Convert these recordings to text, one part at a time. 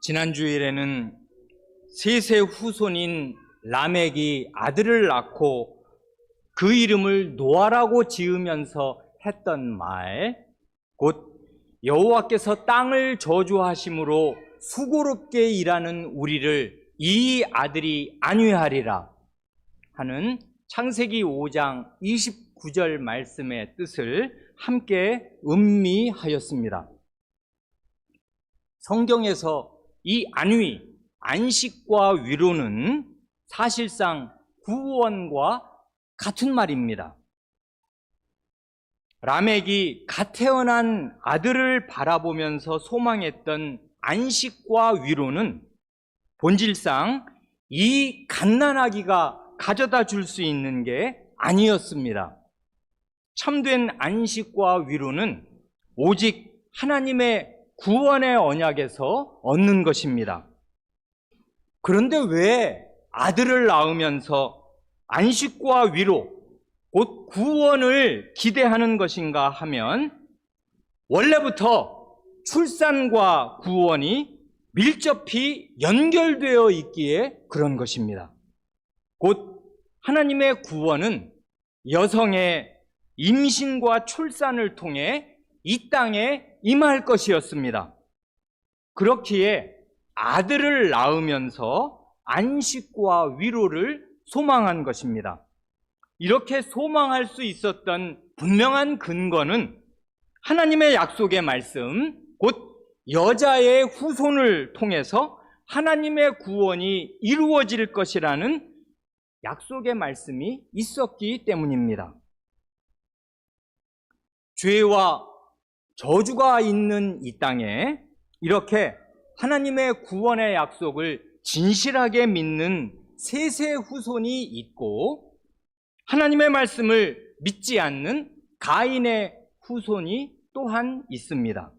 지난 주일에는 셋의 후손인 라멕이 아들을 낳고 그 이름을 노아라고 지으면서 했던 말, 곧 여호와께서 땅을 저주하심으로 수고롭게 일하는 우리를 이 아들이 안위하리라 하는 창세기 5장 29절 말씀의 뜻을 함께 음미하였습니다. 성경에서 이 안위, 안식과 위로는 사실상 구원과 같은 말입니다. 라멕이 갓 태어난 아들을 바라보면서 소망했던 안식과 위로는 본질상 이 갓난아기가 가져다 줄 수 있는 게 아니었습니다. 참된 안식과 위로는 오직 하나님의 구원의 언약에서 얻는 것입니다. 그런데 왜 아들을 낳으면서 안식과 위로, 곧 구원을 기대하는 것인가 하면 원래부터 출산과 구원이 밀접히 연결되어 있기에 그런 것입니다. 곧 하나님의 구원은 여성의 임신과 출산을 통해 이 땅에 임할 것이었습니다. 그렇기에 아들을 낳으면서 안식과 위로를 소망한 것입니다. 이렇게 소망할 수 있었던 분명한 근거는 하나님의 약속의 말씀, 곧 여자의 후손을 통해서 하나님의 구원이 이루어질 것이라는 약속의 말씀이 있었기 때문입니다. 죄와 저주가 있는 이 땅에 이렇게 하나님의 구원의 약속을 진실하게 믿는 셋의 후손이 있고 하나님의 말씀을 믿지 않는 가인의 후손이 또한 있습니다.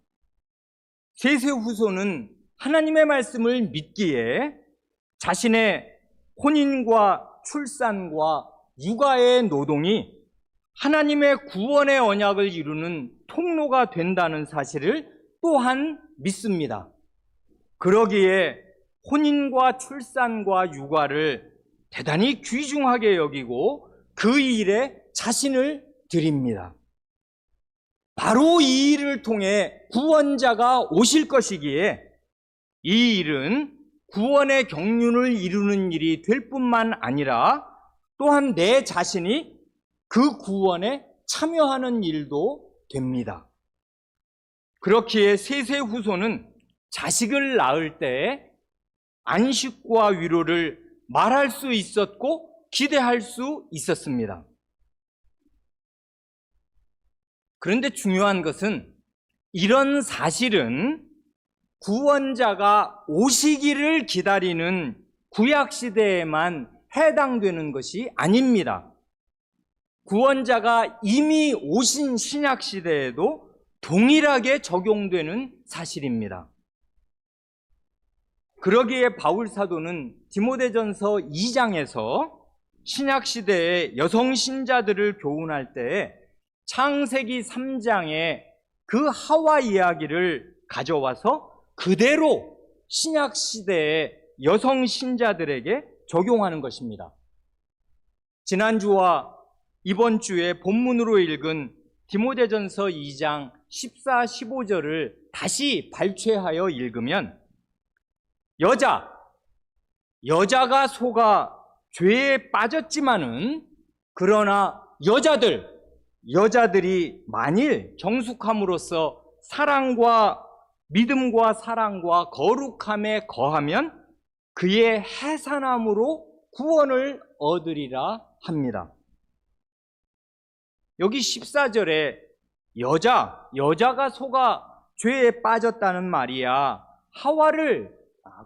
셋의 후손은 하나님의 말씀을 믿기에 자신의 혼인과 출산과 육아의 노동이 하나님의 구원의 언약을 이루는 통로가 된다는 사실을 또한 믿습니다. 그러기에 혼인과 출산과 육아를 대단히 귀중하게 여기고 그 일에 자신을 드립니다. 바로 이 일을 통해 구원자가 오실 것이기에 이 일은 구원의 경륜을 이루는 일이 될 뿐만 아니라 또한 내 자신이 그 구원에 참여하는 일도 됩니다. 그렇기에 셋의 후손은 자식을 낳을 때 안식과 위로를 말할 수 있었고 기대할 수 있었습니다. 그런데 중요한 것은 이런 사실은 구원자가 오시기를 기다리는 구약시대에만 해당되는 것이 아닙니다. 구원자가 이미 오신 신약시대에도 동일하게 적용되는 사실입니다. 그러기에 바울 사도는 디모데전서 2장에서 신약시대의 여성 신자들을 교훈할 때 창세기 3장의 그 하와 이야기를 가져와서 그대로 신약시대의 여성 신자들에게 적용하는 것입니다. 지난주와 이번 주에 본문으로 읽은 디모데전서 2장 14, 15절을 다시 발췌하여 읽으면 여자가 속아 죄에 빠졌지만은 그러나 여자들이 만일 정숙함으로써 사랑과 믿음과 사랑과 거룩함에 거하면 그의 해산함으로 구원을 얻으리라 합니다. 여기 14절에 여자가 속아 죄에 빠졌다는 말이야 하와를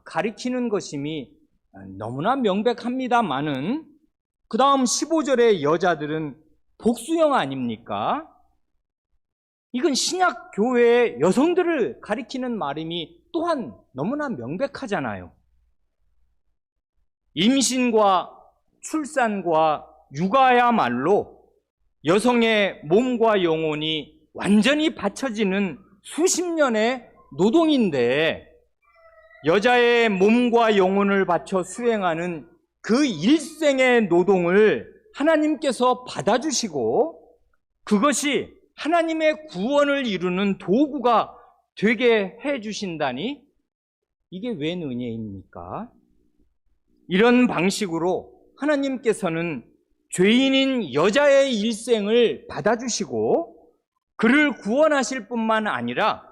가리키는 것임이 너무나 명백합니다마는 그 다음 15절의 여자들은 복수형 아닙니까? 이건 신약 교회의 여성들을 가리키는 말임이 또한 너무나 명백하잖아요. 임신과 출산과 육아야말로 여성의 몸과 영혼이 완전히 받쳐지는 수십 년의 노동인데 여자의 몸과 영혼을 바쳐 수행하는 그 일생의 노동을 하나님께서 받아주시고 그것이 하나님의 구원을 이루는 도구가 되게 해주신다니 이게 웬 은혜입니까? 이런 방식으로 하나님께서는 죄인인 여자의 일생을 받아주시고 그를 구원하실 뿐만 아니라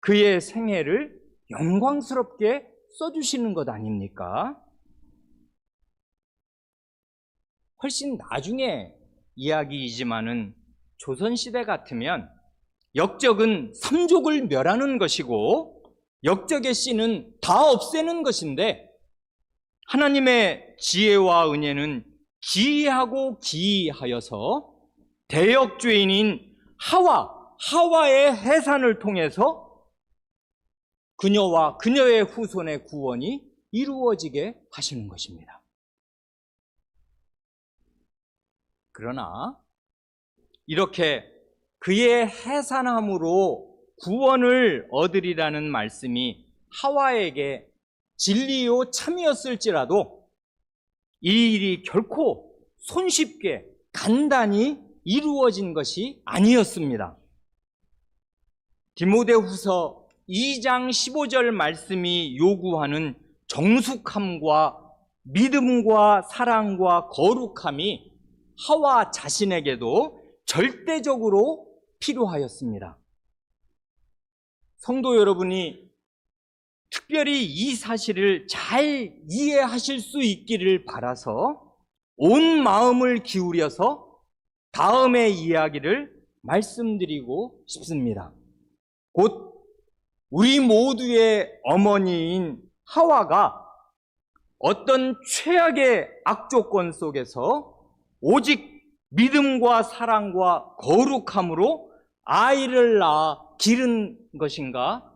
그의 생애를 영광스럽게 써주시는 것 아닙니까? 훨씬 나중에 이야기이지만은 조선시대 같으면 역적은 삼족을 멸하는 것이고 역적의 씨는 다 없애는 것인데 하나님의 지혜와 은혜는 기이하고 기이하여서 대역죄인인 하와의 해산을 통해서 그녀와 그녀의 후손의 구원이 이루어지게 하시는 것입니다. 그러나 이렇게 그의 해산함으로 구원을 얻으리라는 말씀이 하와에게 진리요 참이었을지라도 이 일이 결코 손쉽게 간단히 이루어진 것이 아니었습니다. 디모데후서 2장 15절 말씀이 요구하는 정숙함과 믿음과 사랑과 거룩함이 하와 자신에게도 절대적으로 필요하였습니다. 성도 여러분이 특별히 이 사실을 잘 이해하실 수 있기를 바라서 온 마음을 기울여서 다음의 이야기를 말씀드리고 싶습니다. 곧 우리 모두의 어머니인 하와가 어떤 최악의 악조건 속에서 오직 믿음과 사랑과 거룩함으로 아이를 낳아 기른 것인가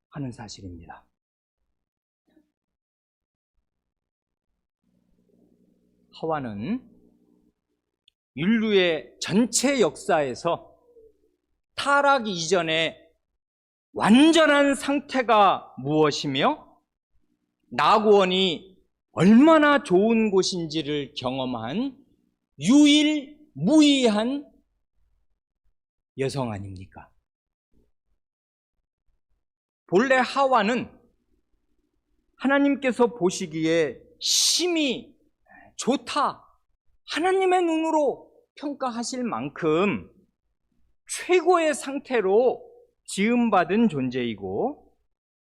하는 사실입니다. 하와는 인류의 전체 역사에서 타락 이전에 완전한 상태가 무엇이며 낙원이 얼마나 좋은 곳인지를 경험한 유일무이한 여성 아닙니까? 본래 하와는 하나님께서 보시기에 심히 좋다, 하나님의 눈으로 평가하실 만큼 최고의 상태로 지음받은 존재이고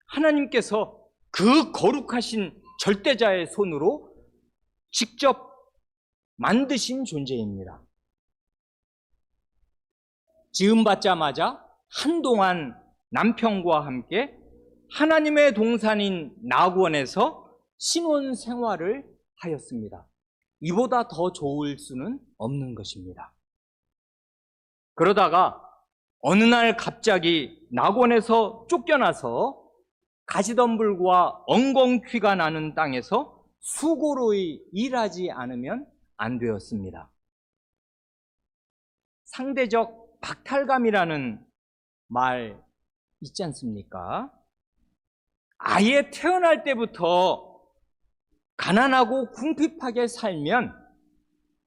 하나님께서 그 거룩하신 절대자의 손으로 직접 만드신 존재입니다. 지음받자마자 한동안 남편과 함께 하나님의 동산인 낙원에서 신혼 생활을 하였습니다. 이보다 더 좋을 수는 없는 것입니다. 그러다가 어느 날 갑자기 낙원에서 쫓겨나서 가시덤불과 엉겅퀴가 나는 땅에서 수고로이 일하지 않으면 안 되었습니다. 상대적 박탈감이라는 말 있지 않습니까? 아예 태어날 때부터 가난하고 궁핍하게 살면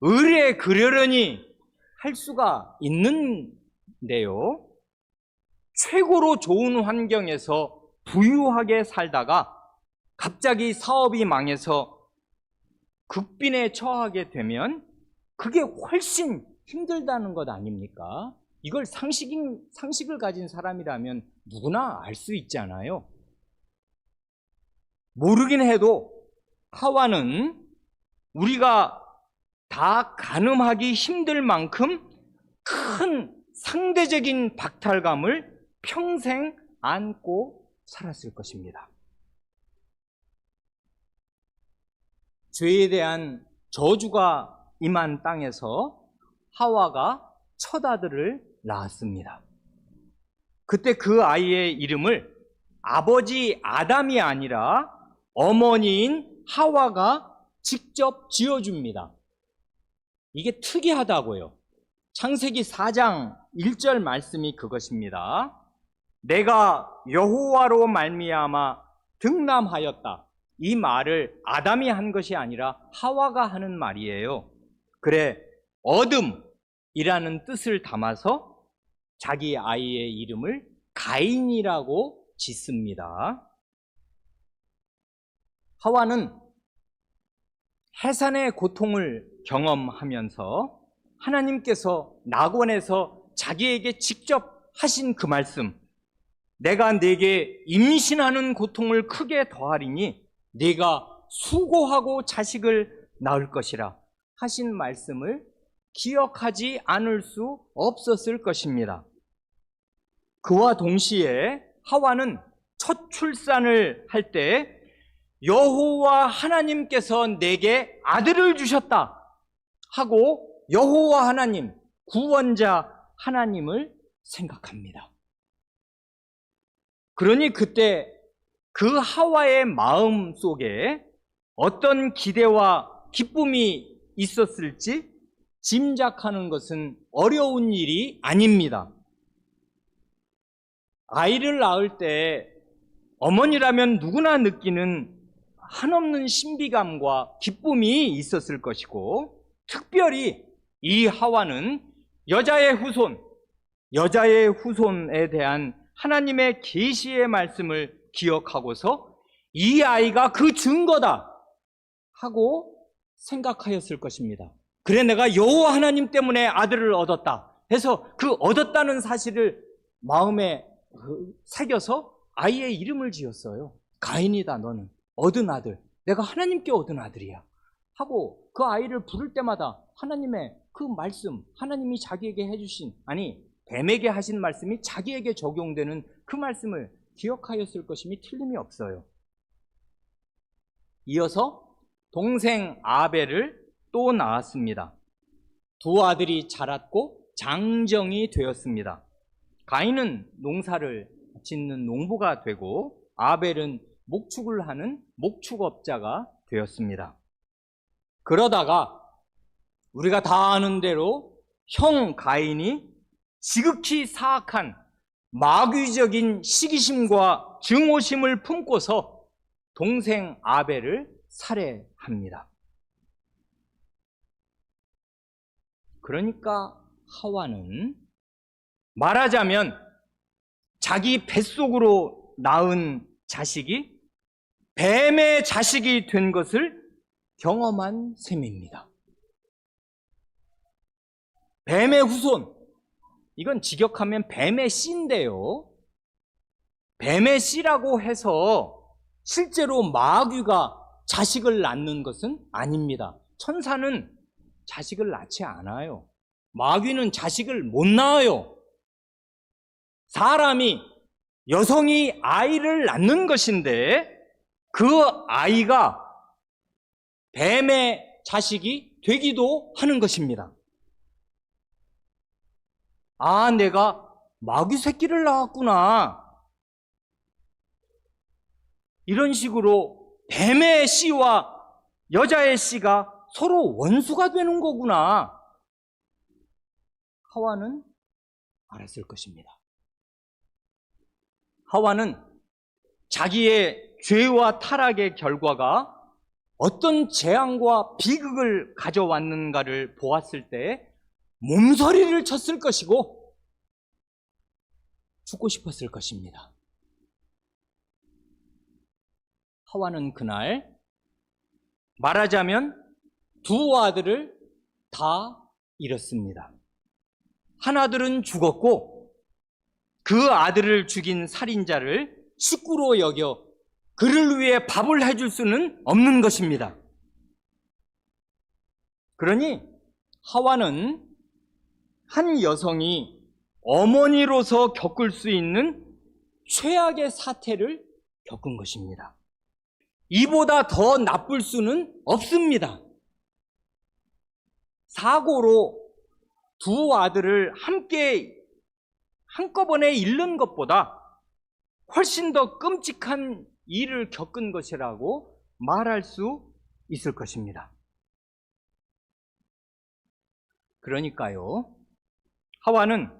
의뢰 그러려니 할 수가 있는데요. 최고로 좋은 환경에서 부유하게 살다가 갑자기 사업이 망해서 극빈에 처하게 되면 그게 훨씬 힘들다는 것 아닙니까? 이걸 상식을 가진 사람이라면 누구나 알 수 있잖아요. 모르긴 해도 하와는 우리가 다 가늠하기 힘들 만큼 큰 상대적인 박탈감을 평생 안고 살았을 것입니다. 죄에 대한 저주가 임한 땅에서 하와가 첫 아들을 낳았습니다. 그때 그 아이의 이름을 아버지 아담이 아니라 어머니인 하와가 직접 지어줍니다. 이게 특이하다고요. 창세기 4장 1절 말씀이 그것입니다. 내가 여호와로 말미암아 등남하였다. 이 말을 아담이 한 것이 아니라 하와가 하는 말이에요. 그래, 어둠이라는 뜻을 담아서 자기 아이의 이름을 가인이라고 짓습니다. 하와는 해산의 고통을 경험하면서 하나님께서 낙원에서 자기에게 직접 하신 그 말씀, 내가 네게 임신하는 고통을 크게 더하리니 네가 수고하고 자식을 낳을 것이라 하신 말씀을 기억하지 않을 수 없었을 것입니다. 그와 동시에 하와는 첫 출산을 할 때 여호와 하나님께서 내게 아들을 주셨다 하고 여호와 하나님, 구원자 하나님을 생각합니다. 그러니 그때 그 하와의 마음 속에 어떤 기대와 기쁨이 있었을지 짐작하는 것은 어려운 일이 아닙니다. 아이를 낳을 때 어머니라면 누구나 느끼는 한없는 신비감과 기쁨이 있었을 것이고, 특별히 이 하와는 여자의 후손에 대한 하나님의 계시의 말씀을 기억하고서 이 아이가 그 증거다 하고 생각하였을 것입니다. 그래, 내가 여호와 하나님 때문에 아들을 얻었다 해서 그 얻었다는 사실을 마음에 새겨서 아이의 이름을 지었어요. 가인이다, 너는 얻은 아들, 내가 하나님께 얻은 아들이야 하고 그 아이를 부를 때마다 하나님의 그 말씀, 하나님이 자기에게 해주신, 아니 뱀에게 하신 말씀이 자기에게 적용되는 그 말씀을 기억하였을 것임이 틀림이 없어요. 이어서 동생 아벨을 또 낳았습니다. 두 아들이 자랐고 장정이 되었습니다. 가인은 농사를 짓는 농부가 되고 아벨은 목축을 하는 목축업자가 되었습니다. 그러다가 우리가 다 아는 대로 형 가인이 지극히 사악한 마귀적인 시기심과 증오심을 품고서 동생 아벨을 살해합니다. 그러니까 하와는 말하자면 자기 뱃속으로 낳은 자식이 뱀의 자식이 된 것을 경험한 셈입니다. 뱀의 후손, 이건 직역하면 뱀의 씨인데요, 뱀의 씨라고 해서 실제로 마귀가 자식을 낳는 것은 아닙니다. 천사는 자식을 낳지 않아요. 마귀는 자식을 못 낳아요. 사람이, 여성이 아이를 낳는 것인데 그 아이가 뱀의 자식이 되기도 하는 것입니다. 아, 내가 마귀 새끼를 낳았구나, 이런 식으로 뱀의 씨와 여자의 씨가 서로 원수가 되는 거구나, 하와는 알았을 것입니다. 하와는 자기의 죄와 타락의 결과가 어떤 재앙과 비극을 가져왔는가를 보았을 때 몸서리를 쳤을 것이고 죽고 싶었을 것입니다. 하와는 그날 말하자면 두 아들을 다 잃었습니다. 한 아들은 죽었고 그 아들을 죽인 살인자를 식구로 여겨 그를 위해 밥을 해줄 수는 없는 것입니다. 그러니 하와는 한 여성이 어머니로서 겪을 수 있는 최악의 사태를 겪은 것입니다. 이보다 더 나쁠 수는 없습니다. 사고로 두 아들을 함께 한꺼번에 잃는 것보다 훨씬 더 끔찍한 일을 겪은 것이라고 말할 수 있을 것입니다. 그러니까요, 하와는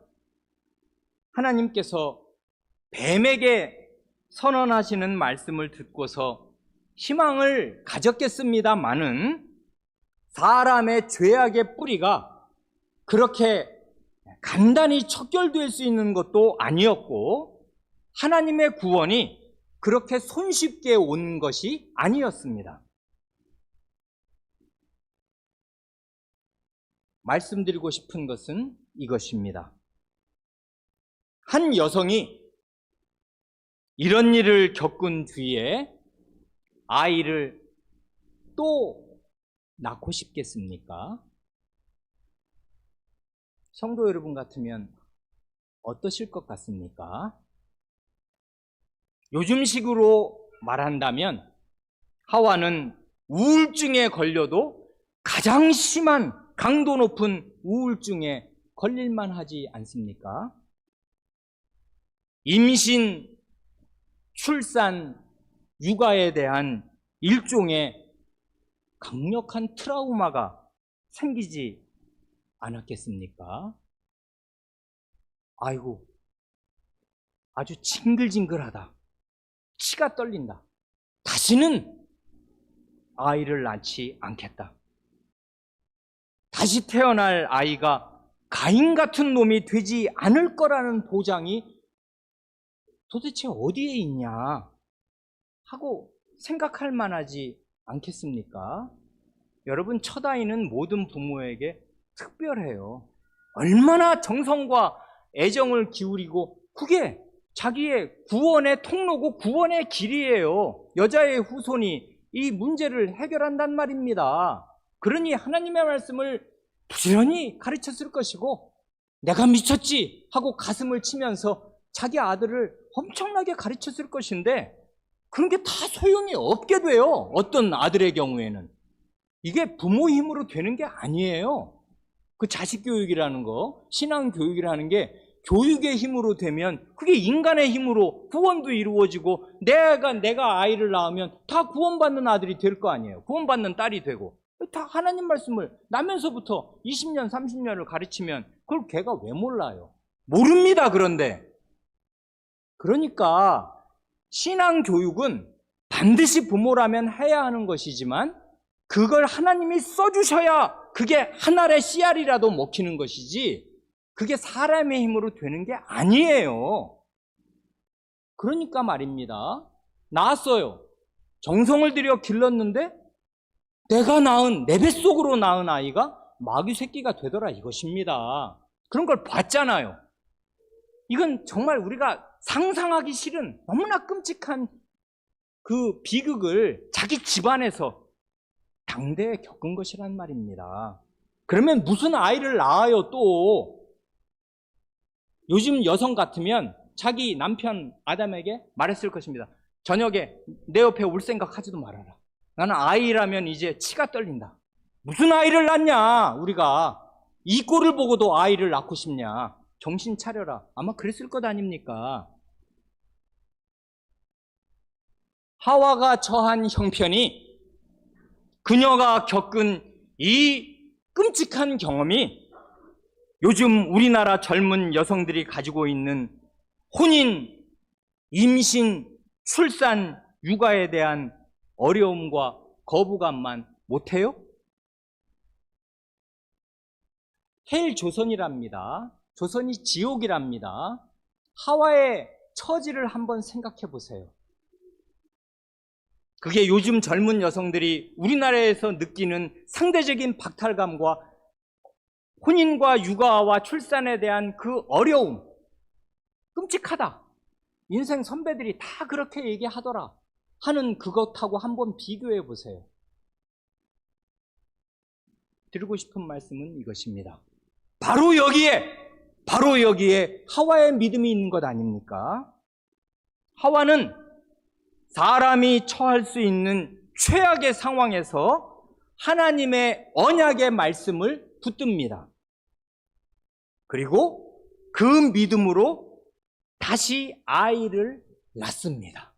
하나님께서 뱀에게 선언하시는 말씀을 듣고서 희망을 가졌겠습니다마는 사람의 죄악의 뿌리가 그렇게 간단히 척결될 수 있는 것도 아니었고 하나님의 구원이 그렇게 손쉽게 온 것이 아니었습니다. 말씀드리고 싶은 것은 이것입니다. 한 여성이 이런 일을 겪은 뒤에 아이를 또 낳고 싶겠습니까? 성도 여러분 같으면 어떠실 것 같습니까? 요즘식으로 말한다면 하와는 우울증에 걸려도 가장 심한 강도 높은 우울증에 걸릴만 하지 않습니까? 임신, 출산, 육아에 대한 일종의 강력한 트라우마가 생기지 않았겠습니까? 아이고, 아주 징글징글하다. 치가 떨린다. 다시는 아이를 낳지 않겠다. 다시 태어날 아이가 가인 같은 놈이 되지 않을 거라는 보장이 도대체 어디에 있냐 하고 생각할 만하지 않겠습니까? 여러분, 첫 아이는 모든 부모에게 특별해요. 얼마나 정성과 애정을 기울이고 그게 자기의 구원의 통로고 구원의 길이에요. 여자의 후손이 이 문제를 해결한단 말입니다. 그러니 하나님의 말씀을 부지런히 가르쳤을 것이고 내가 미쳤지 하고 가슴을 치면서 자기 아들을 엄청나게 가르쳤을 것인데 그런 게 다 소용이 없게 돼요. 어떤 아들의 경우에는. 이게 부모 힘으로 되는 게 아니에요. 그 자식 교육이라는 거, 신앙 교육이라는 게 교육의 힘으로 되면 그게 인간의 힘으로 구원도 이루어지고 내가 아이를 낳으면 다 구원받는 아들이 될 거 아니에요. 구원받는 딸이 되고. 다 하나님 말씀을 나면서부터 20년, 30년을 가르치면 그걸 걔가 왜 몰라요? 모릅니다, 그런데. 그러니까 신앙 교육은 반드시 부모라면 해야 하는 것이지만 그걸 하나님이 써주셔야 그게 한 알의 씨알이라도 먹히는 것이지 그게 사람의 힘으로 되는 게 아니에요. 그러니까 말입니다. 낳았어요. 정성을 들여 길렀는데 내가 낳은, 내 뱃속으로 낳은 아이가 마귀 새끼가 되더라 이것입니다. 그런 걸 봤잖아요. 이건 정말 우리가 상상하기 싫은 너무나 끔찍한 그 비극을 자기 집안에서 당대에 겪은 것이란 말입니다. 그러면 무슨 아이를 낳아요 또? 요즘 여성 같으면 자기 남편 아담에게 말했을 것입니다. 저녁에 내 옆에 올 생각 하지도 말아라. 나는 아이라면 이제 치가 떨린다. 무슨 아이를 낳냐 우리가. 이 꼴을 보고도 아이를 낳고 싶냐. 정신 차려라. 아마 그랬을 것 아닙니까? 하와가 처한 형편이 그녀가 겪은 이 끔찍한 경험이 요즘 우리나라 젊은 여성들이 가지고 있는 혼인, 임신, 출산, 육아에 대한 어려움과 거부감만 못해요? 헬 조선이랍니다. 조선이 지옥이랍니다. 하와의 처지를 한번 생각해 보세요. 그게 요즘 젊은 여성들이 우리나라에서 느끼는 상대적인 박탈감과 혼인과 육아와 출산에 대한 그 어려움, 끔찍하다. 인생 선배들이 다 그렇게 얘기하더라 하는 그것하고 한번 비교해 보세요. 드리고 싶은 말씀은 이것입니다. 바로 여기에 하와의 믿음이 있는 것 아닙니까? 하와는 사람이 처할 수 있는 최악의 상황에서 하나님의 언약의 말씀을 붙듭니다. 그리고 그 믿음으로 다시 아이를 낳습니다.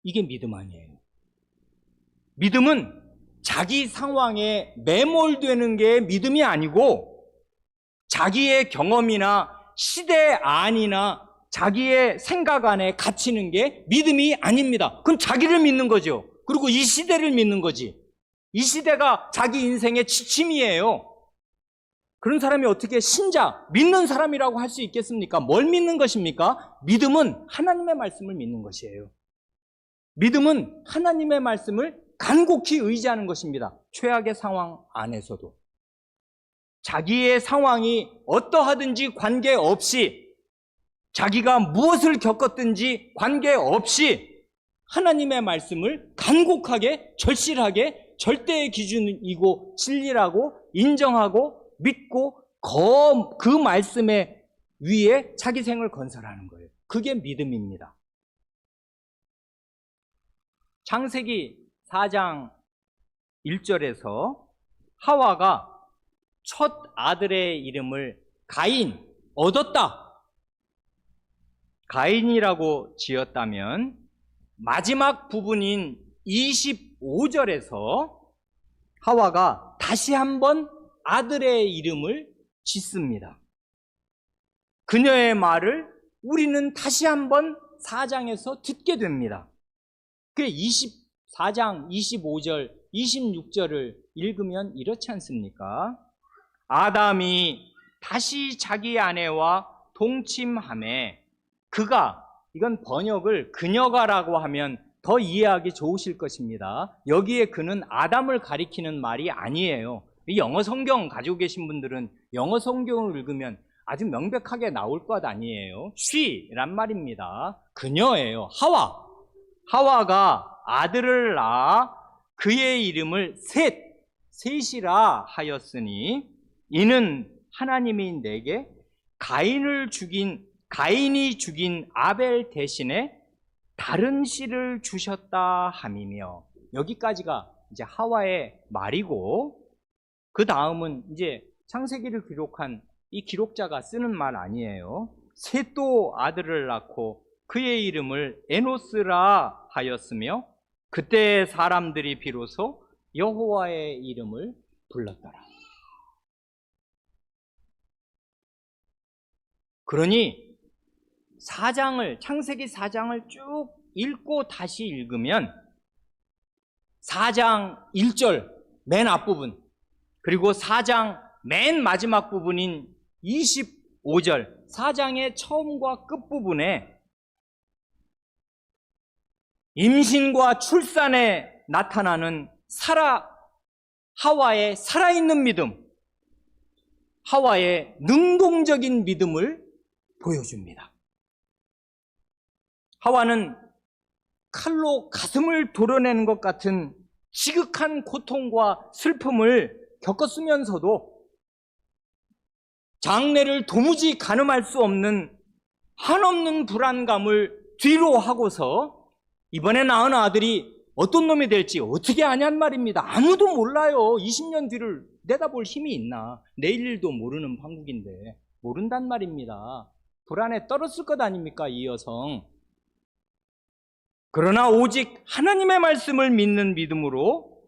이게 믿음 아니에요. 믿음은 자기 상황에 매몰되는 게 믿음이 아니고 자기의 경험이나 시대 안이나 자기의 생각 안에 갇히는 게 믿음이 아닙니다. 그건 자기를 믿는 거죠. 그리고 이 시대를 믿는 거지. 이 시대가 자기 인생의 지침이에요. 그런 사람이 어떻게 신자, 믿는 사람이라고 할 수 있겠습니까? 뭘 믿는 것입니까? 믿음은 하나님의 말씀을 믿는 것이에요. 믿음은 하나님의 말씀을 간곡히 의지하는 것입니다. 최악의 상황 안에서도. 자기의 상황이 어떠하든지 관계없이, 자기가 무엇을 겪었든지 관계없이 하나님의 말씀을 간곡하게, 절실하게 절대의 기준이고 진리라고 인정하고 믿고 그 말씀의 위에 자기 생을 건설하는 거예요. 그게 믿음입니다. 창세기 4장 1절에서 하와가 첫 아들의 이름을 가인, 얻었다, 가인이라고 지었다면 마지막 부분인 25절에서 하와가 다시 한번 아들의 이름을 짓습니다. 그녀의 말을 우리는 다시 한번 4장에서 듣게 됩니다. 그 24장 25절, 26절을 읽으면 이렇지 않습니까? 아담이 다시 자기 아내와 동침하매 그가, 이건 번역을 그녀가라고 하면 더 이해하기 좋으실 것입니다. 여기에 그는 아담을 가리키는 말이 아니에요. 영어 성경 가지고 계신 분들은 영어 성경을 읽으면 아주 명백하게 나올 것 아니에요. she란 말입니다. 그녀예요. 하와가 아들을 낳아 그의 이름을 셋이라 하였으니 이는 하나님이 내게 가인이 죽인 아벨 대신에 다른 씨를 주셨다 함이며, 여기까지가 이제 하와의 말이고, 그 다음은 이제 창세기를 기록한 이 기록자가 쓰는 말 아니에요. 셋도 아들을 낳고 그의 이름을 에노스라 하였으며 그때 사람들이 비로소 여호와의 이름을 불렀더라. 그러니 창세기 4장을 쭉 읽고 다시 읽으면 4장 1절 맨 앞부분, 그리고 4장 맨 마지막 부분인 25절, 4장의 처음과 끝부분에 임신과 출산에 나타나는 하와의 살아있는 믿음, 하와의 능동적인 믿음을 보여줍니다. 하와는 칼로 가슴을 도려내는 것 같은 지극한 고통과 슬픔을 겪었으면서도 장래를 도무지 가늠할 수 없는 한없는 불안감을 뒤로 하고서 이번에 낳은 아들이 어떤 놈이 될지 어떻게 아냔 말입니다. 아무도 몰라요. 20년 뒤를 내다볼 힘이 있나. 내일 일도 모르는 판국인데 모른단 말입니다. 불안에 떨었을 것 아닙니까, 이 여성. 그러나 오직 하나님의 말씀을 믿는 믿음으로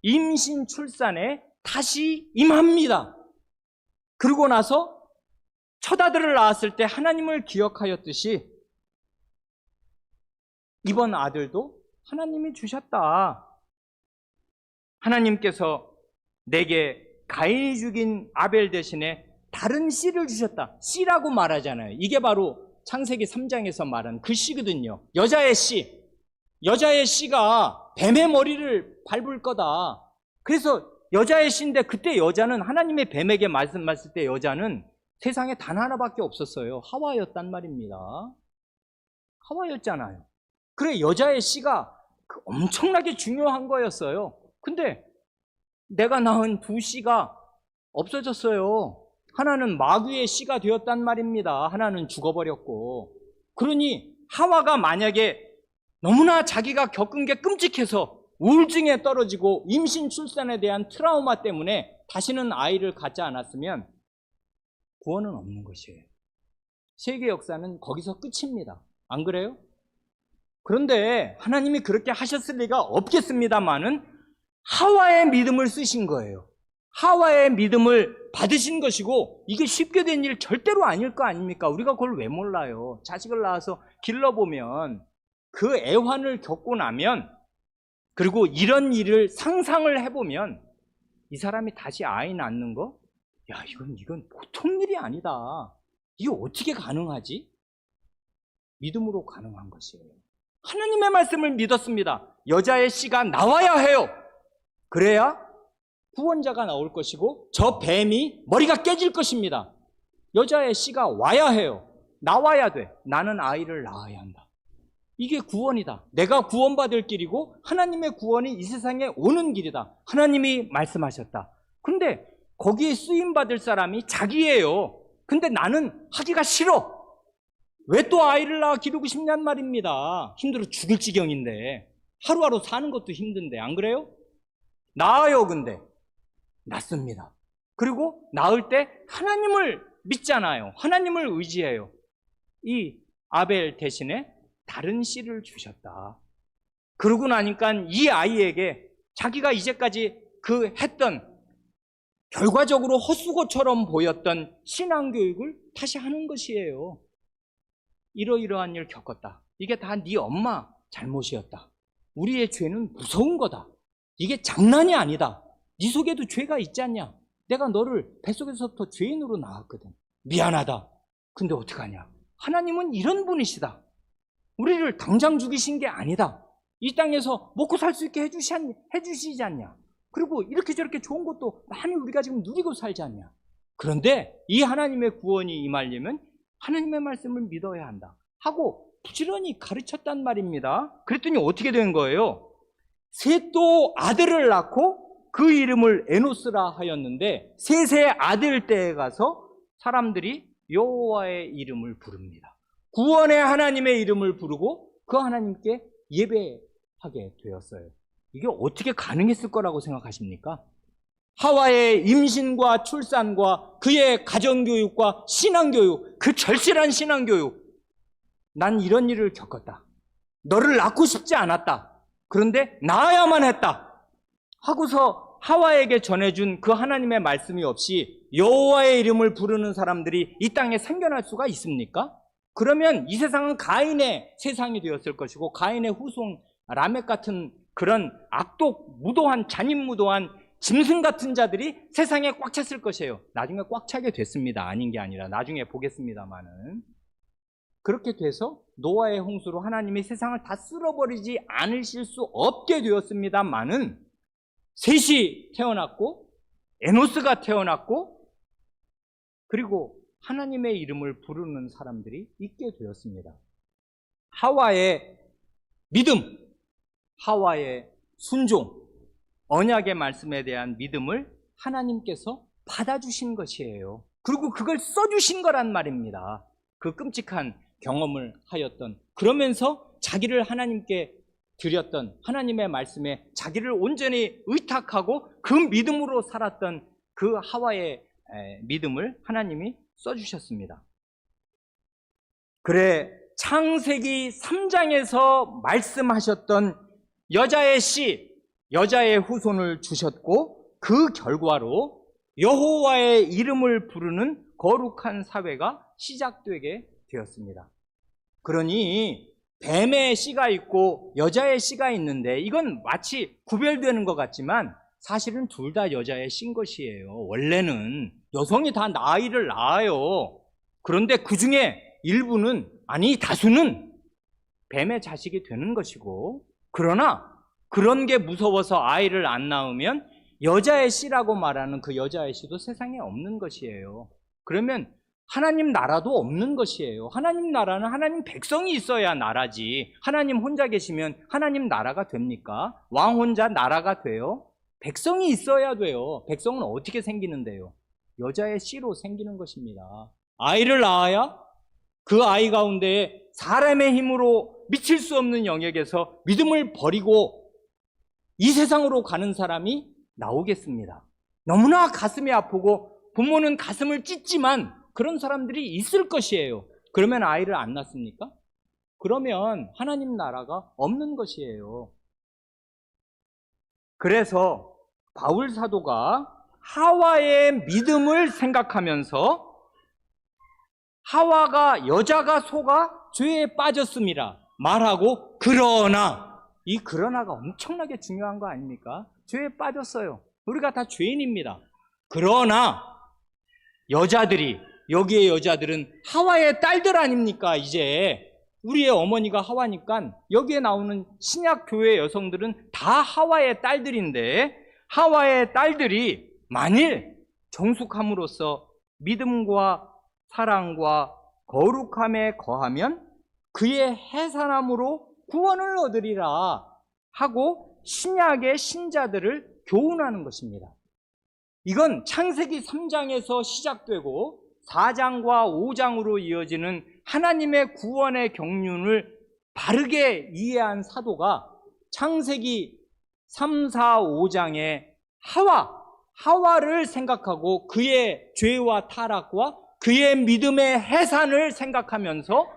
임신 출산에 다시 임합니다. 그러고 나서 첫 아들을 낳았을 때 하나님을 기억하였듯이 이번 아들도 하나님이 주셨다. 하나님께서 내게 가인이 죽인 아벨 대신에 다른 씨를 주셨다. 씨라고 말하잖아요. 이게 바로 창세기 3장에서 말한 그 씨거든요. 여자의 씨. 여자의 씨가 뱀의 머리를 밟을 거다. 그래서 여자의 씨인데 그때 여자는 하나님의 뱀에게 말씀하실 때 여자는 세상에 단 하나밖에 없었어요. 하와였단 말입니다. 하와였잖아요. 그래, 여자의 씨가 엄청나게 중요한 거였어요. 근데 내가 낳은 두 씨가 없어졌어요. 하나는 마귀의 씨가 되었단 말입니다. 하나는 죽어버렸고. 그러니 하와가 만약에 너무나 자기가 겪은 게 끔찍해서 우울증에 떨어지고 임신 출산에 대한 트라우마 때문에 다시는 아이를 갖지 않았으면 구원은 없는 것이에요. 세계 역사는 거기서 끝입니다. 안 그래요? 그런데 하나님이 그렇게 하셨을 리가 없겠습니다만은 하와의 믿음을 쓰신 거예요. 하와의 믿음을 받으신 것이고 이게 쉽게 된 일 절대로 아닐 거 아닙니까? 우리가 그걸 왜 몰라요? 자식을 낳아서 길러보면 그 애환을 겪고 나면 그리고 이런 일을 상상을 해보면 이 사람이 다시 아이 낳는 거? 야, 이건 보통 일이 아니다. 이게 어떻게 가능하지? 믿음으로 가능한 것이에요. 하나님의 말씀을 믿었습니다. 여자의 씨가 나와야 해요. 그래야 구원자가 나올 것이고 저 뱀이 머리가 깨질 것입니다. 여자의 씨가 와야 해요. 나와야 돼. 나는 아이를 낳아야 한다. 이게 구원이다. 내가 구원받을 길이고 하나님의 구원이 이 세상에 오는 길이다. 하나님이 말씀하셨다. 근데 거기에 쓰임받을 사람이 자기예요. 근데 나는 하기가 싫어. 왜 또 아이를 낳아 기르고 싶냔 말입니다. 힘들어 죽을 지경인데. 하루하루 사는 것도 힘든데 안 그래요? 낳아요. 근데 낳습니다. 그리고 낳을 때 하나님을 믿잖아요. 하나님을 의지해요. 이 아벨 대신에 다른 씨를 주셨다. 그러고 나니까 이 아이에게 자기가 이제까지 했던 결과적으로 헛수고처럼 보였던 신앙교육을 다시 하는 것이에요. 이러이러한 일 겪었다. 이게 다 네 엄마 잘못이었다. 우리의 죄는 무서운 거다. 이게 장난이 아니다. 네 속에도 죄가 있지 않냐? 내가 너를 뱃속에서부터 죄인으로 낳았거든. 미안하다. 근데 어떡하냐? 하나님은 이런 분이시다. 우리를 당장 죽이신 게 아니다. 이 땅에서 먹고 살 수 있게 해주시지 않냐? 그리고 이렇게 저렇게 좋은 것도 많이 우리가 지금 누리고 살지 않냐? 그런데 이 하나님의 구원이 임하려면 하나님의 말씀을 믿어야 한다 하고 부지런히 가르쳤단 말입니다. 그랬더니 어떻게 된 거예요? 셋도 아들을 낳고 그 이름을 에노스라 하였는데 셋의 아들 때에 가서 사람들이 여호와의 이름을 부릅니다. 구원의 하나님의 이름을 부르고 그 하나님께 예배하게 되었어요. 이게 어떻게 가능했을 거라고 생각하십니까? 하와의 임신과 출산과 그의 가정교육과 신앙교육, 그 절실한 신앙교육. 난 이런 일을 겪었다. 너를 낳고 싶지 않았다. 그런데 낳아야만 했다. 하고서 하와에게 전해준 그 하나님의 말씀이 없이 여호와의 이름을 부르는 사람들이 이 땅에 생겨날 수가 있습니까? 그러면 이 세상은 가인의 세상이 되었을 것이고 가인의 후손 라멕 같은 그런 악독, 무도한, 잔인무도한 짐승 같은 자들이 세상에 꽉 찼을 것이에요. 나중에 꽉 차게 됐습니다. 아닌 게 아니라 나중에 보겠습니다만은. 그렇게 돼서 노아의 홍수로 하나님이 세상을 다 쓸어버리지 않으실 수 없게 되었습니다만은 셋이 태어났고 에노스가 태어났고 그리고 하나님의 이름을 부르는 사람들이 있게 되었습니다. 하와의 믿음, 하와의 순종, 언약의 말씀에 대한 믿음을 하나님께서 받아주신 것이에요. 그리고 그걸 써주신 거란 말입니다. 그 끔찍한 경험을 하였던, 그러면서 자기를 하나님께 드렸던 하나님의 말씀에 자기를 온전히 의탁하고 그 믿음으로 살았던 그 하와의 믿음을 하나님이 써주셨습니다. 그래, 창세기 3장에서 말씀하셨던 여자의 씨, 여자의 후손을 주셨고 그 결과로 여호와의 이름을 부르는 거룩한 사회가 시작되게 되었습니다. 그러니 뱀의 씨가 있고 여자의 씨가 있는데 이건 마치 구별되는 것 같지만 사실은 둘 다 여자의 씨인 것이에요. 원래는 여성이 다 아이를 낳아요. 그런데 그 중에 일부는, 아니 다수는 뱀의 자식이 되는 것이고, 그러나 그런 게 무서워서 아이를 안 낳으면 여자의 씨라고 말하는 그 여자의 씨도 세상에 없는 것이에요. 그러면 하나님 나라도 없는 것이에요. 하나님 나라는 하나님 백성이 있어야 나라지. 하나님 혼자 계시면 하나님 나라가 됩니까? 왕 혼자 나라가 돼요? 백성이 있어야 돼요. 백성은 어떻게 생기는데요? 여자의 씨로 생기는 것입니다. 아이를 낳아야 그 아이 가운데 사람의 힘으로 미칠 수 없는 영역에서 믿음을 버리고 이 세상으로 가는 사람이 나오겠습니다. 너무나 가슴이 아프고 부모는 가슴을 찢지만 그런 사람들이 있을 것이에요. 그러면 아이를 안 낳습니까? 그러면 하나님 나라가 없는 것이에요. 그래서 바울 사도가 하와의 믿음을 생각하면서 하와가 여자가 속아 죄에 빠졌습니다 말하고 그러나, 이 그러나가 엄청나게 중요한 거 아닙니까? 죄에 빠졌어요. 우리가 다 죄인입니다. 그러나 여자들이, 여기에 여자들은 하와의 딸들 아닙니까? 이제 우리의 어머니가 하와니까 여기에 나오는 신약 교회 여성들은 다 하와의 딸들인데, 하와의 딸들이 만일 정숙함으로써 믿음과 사랑과 거룩함에 거하면 그의 해산함으로 구원을 얻으리라 하고 신약의 신자들을 교훈하는 것입니다. 이건 창세기 3장에서 시작되고 4장과 5장으로 이어지는 하나님의 구원의 경륜을 바르게 이해한 사도가 창세기 3, 4, 5장에 하와를 생각하고 그의 죄와 타락과 그의 믿음의 해산을 생각하면서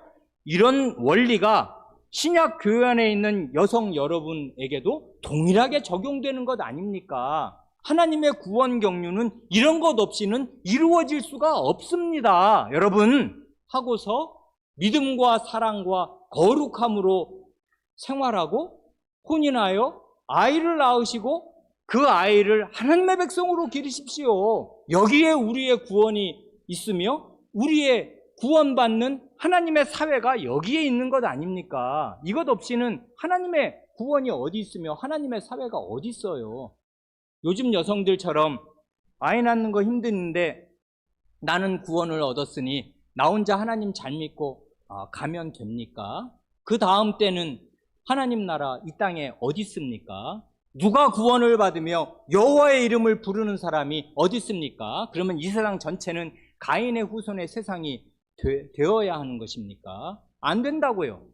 이런 원리가 신약 교회 안에 있는 여성 여러분에게도 동일하게 적용되는 것 아닙니까? 하나님의 구원 경륜은 이런 것 없이는 이루어질 수가 없습니다. 여러분, 하고서 믿음과 사랑과 거룩함으로 생활하고 혼인하여 아이를 낳으시고 그 아이를 하나님의 백성으로 기르십시오. 여기에 우리의 구원이 있으며 우리의 구원받는 하나님의 사회가 여기에 있는 것 아닙니까? 이것 없이는 하나님의 구원이 어디 있으며 하나님의 사회가 어디 있어요? 요즘 여성들처럼 아이 낳는 거 힘드는데 나는 구원을 얻었으니 나 혼자 하나님 잘 믿고 가면 됩니까? 그 다음 때는 하나님 나라 이 땅에 어디 있습니까? 누가 구원을 받으며 여호와의 이름을 부르는 사람이 어디 있습니까? 그러면 이 세상 전체는 가인의 후손의 세상이 되어야 하는 것입니까? 안 된다고요.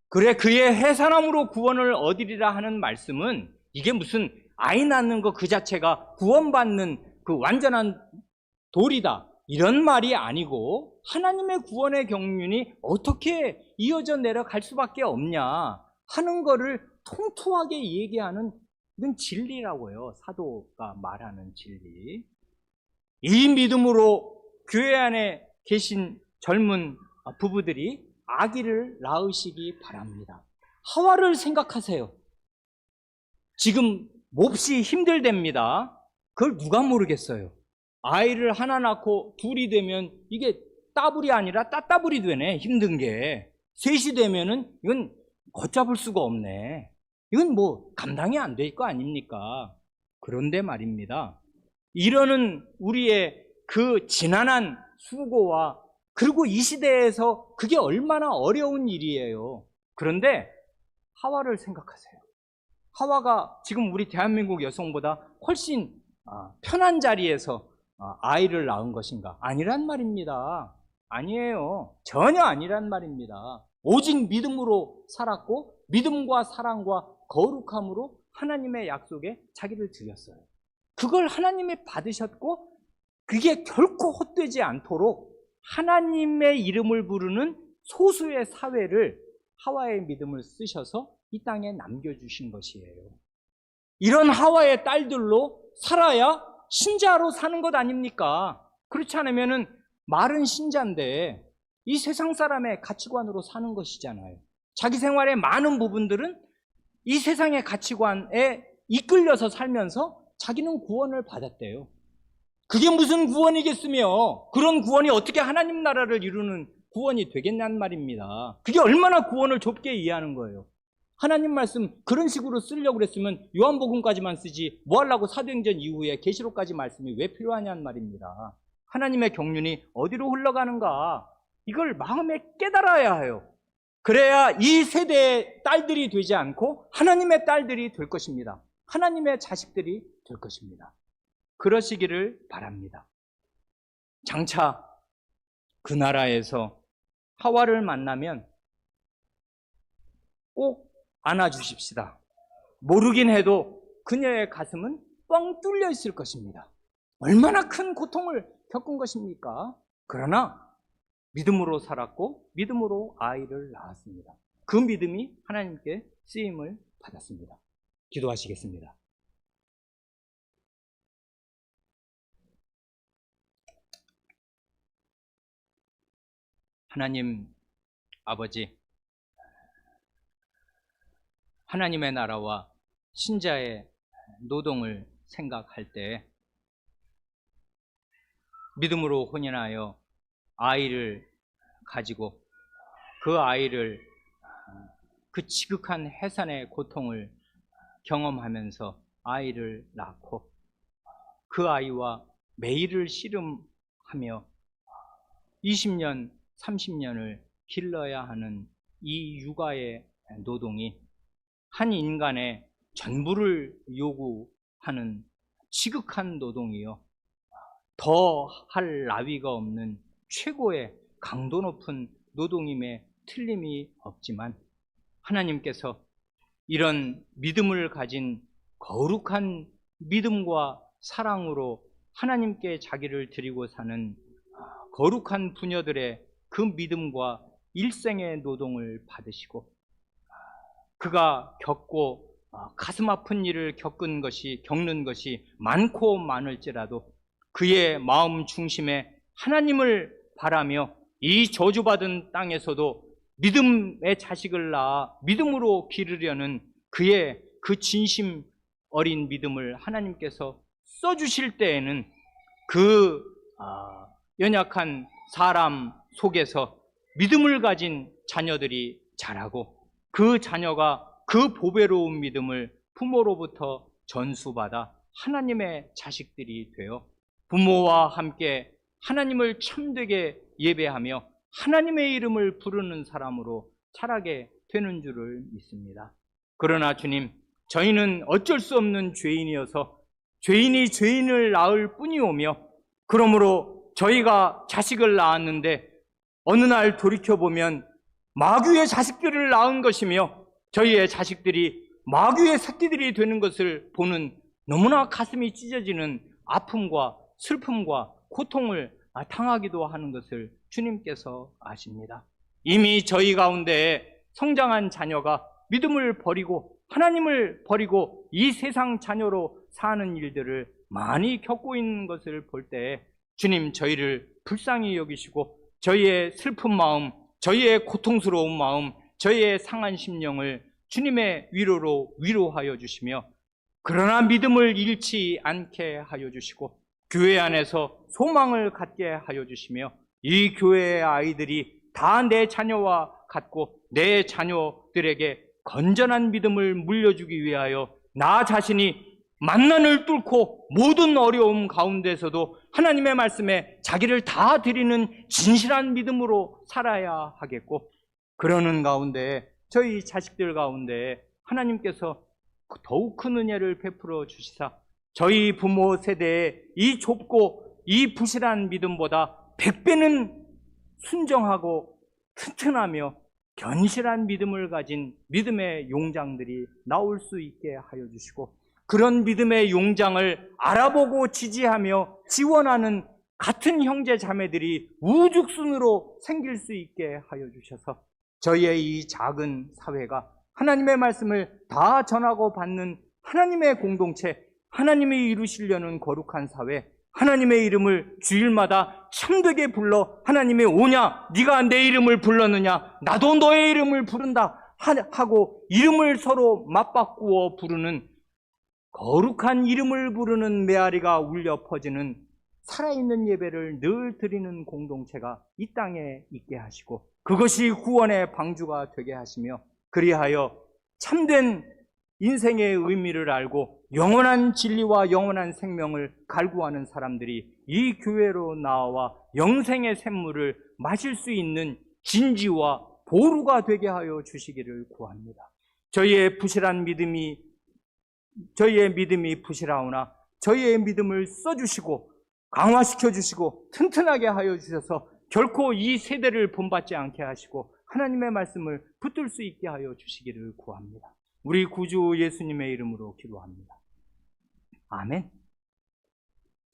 그래, 그의 해산함으로 구원을 얻으리라 하는 말씀은 이게 무슨 아이 낳는 거 그 자체가 구원받는 그 완전한 도리다, 이런 말이 아니고 하나님의 구원의 경륜이 어떻게 이어져 내려갈 수밖에 없냐 하는 거를 통투하게 얘기하는 이건 진리라고요. 사도가 말하는 진리. 이 믿음으로 교회 안에 계신 젊은 부부들이 아기를 낳으시기 바랍니다. 하와를 생각하세요. 지금 몹시 힘들답니다. 그걸 누가 모르겠어요. 아이를 하나 낳고 둘이 되면 이게 따블이 아니라 따따블이 되네. 힘든 게. 셋이 되면은 이건 걷잡을 수가 없네. 이건 뭐 감당이 안 될 거 아닙니까? 그런데 말입니다. 이러는 우리의 그 지난한 수고와 그리고 이 시대에서 그게 얼마나 어려운 일이에요. 그런데 하와를 생각하세요. 하와가 지금 우리 대한민국 여성보다 훨씬 편한 자리에서 아이를 낳은 것인가? 아니란 말입니다. 아니에요. 전혀 아니란 말입니다. 오직 믿음으로 살았고 믿음과 사랑과 거룩함으로 하나님의 약속에 자기를 드렸어요. 그걸 하나님이 받으셨고 그게 결코 헛되지 않도록 하나님의 이름을 부르는 소수의 사회를 하와의 믿음을 쓰셔서 이 땅에 남겨주신 것이에요. 이런 하와의 딸들로 살아야 신자로 사는 것 아닙니까? 그렇지 않으면은 말은 신자인데 이 세상 사람의 가치관으로 사는 것이잖아요. 자기 생활의 많은 부분들은 이 세상의 가치관에 이끌려서 살면서 자기는 구원을 받았대요. 그게 무슨 구원이겠으며 그런 구원이 어떻게 하나님 나라를 이루는 구원이 되겠냔 말입니다. 그게 얼마나 구원을 좁게 이해하는 거예요. 하나님 말씀 그런 식으로 쓰려고 그랬으면 요한복음까지만 쓰지 뭐 하려고 사도행전 이후에 계시록까지 말씀이 왜 필요하냐는 말입니다. 하나님의 경륜이 어디로 흘러가는가 이걸 마음에 깨달아야 해요. 그래야 이 세대의 딸들이 되지 않고 하나님의 딸들이 될 것입니다. 하나님의 자식들이 될 것입니다. 그러시기를 바랍니다. 장차 그 나라에서 하와를 만나면 꼭 안아주십시다. 모르긴 해도 그녀의 가슴은 뻥 뚫려 있을 것입니다. 얼마나 큰 고통을 겪은 것입니까? 그러나 믿음으로 살았고 믿음으로 아이를 낳았습니다. 그 믿음이 하나님께 쓰임을 받았습니다. 기도하시겠습니다. 하나님 아버지, 하나님의 나라와 신자의 노동을 생각할 때 믿음으로 혼인하여 아이를 가지고 그 아이를 그 지극한 해산의 고통을 경험하면서 아이를 낳고 그 아이와 매일을 씨름하며 20년, 30년을 길러야 하는 이 육아의 노동이 한 인간의 전부를 요구하는 지극한 노동이요, 더 할 나위가 없는 최고의 강도 높은 노동임에 틀림이 없지만, 하나님께서 이런 믿음을 가진 거룩한 믿음과 사랑으로 하나님께 자기를 드리고 사는 거룩한 부녀들의 그 믿음과 일생의 노동을 받으시고, 그가 겪고 가슴 아픈 일을 겪는 것이 많고 많을지라도 그의 마음 중심에 하나님을 바라며 이 저주받은 땅에서도 믿음의 자식을 낳아 믿음으로 기르려는 그의 그 진심 어린 믿음을 하나님께서 써주실 때에는 그 연약한 사람 속에서 믿음을 가진 자녀들이 자라고, 그 자녀가 그 보배로운 믿음을 부모로부터 전수받아 하나님의 자식들이 되어 부모와 함께 하나님을 참되게 예배하며 하나님의 이름을 부르는 사람으로 자라게 되는 줄을 믿습니다. 그러나 주님, 저희는 어쩔 수 없는 죄인이어서 죄인이 죄인을 낳을 뿐이오며, 그러므로 저희가 자식을 낳았는데 어느 날 돌이켜보면 마귀의 자식들을 낳은 것이며 저희의 자식들이 마귀의 새끼들이 되는 것을 보는 너무나 가슴이 찢어지는 아픔과 슬픔과 고통을 당하기도 하는 것을 주님께서 아십니다. 이미 저희 가운데 성장한 자녀가 믿음을 버리고 하나님을 버리고 이 세상 자녀로 사는 일들을 많이 겪고 있는 것을 볼 때 주님, 저희를 불쌍히 여기시고 저희의 슬픈 마음, 저희의 고통스러운 마음, 저희의 상한 심령을 주님의 위로로 위로하여 주시며, 그러나 믿음을 잃지 않게 하여 주시고 교회 안에서 소망을 갖게 하여 주시며, 이 교회의 아이들이 다 내 자녀와 같고 내 자녀들에게 건전한 믿음을 물려주기 위하여 나 자신이 만난을 뚫고 모든 어려움 가운데서도 하나님의 말씀에 자기를 다 드리는 진실한 믿음으로 살아야 하겠고, 그러는 가운데 저희 자식들 가운데 하나님께서 더욱 큰 은혜를 베풀어 주시사 저희 부모 세대의 이 좁고 이 부실한 믿음보다 100배는 순정하고 튼튼하며 견실한 믿음을 가진 믿음의 용장들이 나올 수 있게 하여 주시고, 그런 믿음의 용장을 알아보고 지지하며 지원하는 같은 형제 자매들이 우죽순으로 생길 수 있게 하여 주셔서 저희의 이 작은 사회가 하나님의 말씀을 다 전하고 받는 하나님의 공동체, 하나님이 이루시려는 거룩한 사회, 하나님의 이름을 주일마다 참되게 불러 하나님이 오냐, 네가 내 이름을 불렀느냐, 나도 너의 이름을 부른다 하고 이름을 서로 맞바꾸어 부르는 거룩한 이름을 부르는 메아리가 울려 퍼지는 살아있는 예배를 늘 드리는 공동체가 이 땅에 있게 하시고, 그것이 구원의 방주가 되게 하시며, 그리하여 참된 인생의 의미를 알고 영원한 진리와 영원한 생명을 갈구하는 사람들이 이 교회로 나와 영생의 샘물을 마실 수 있는 진지와 보루가 되게 하여 주시기를 구합니다. 저희의 믿음이 부실하오나 저희의 믿음을 써주시고 강화시켜 주시고 튼튼하게 하여 주셔서 결코 이 세대를 본받지 않게 하시고 하나님의 말씀을 붙들 수 있게 하여 주시기를 구합니다. 우리 구주 예수님의 이름으로 기도합니다. 아멘.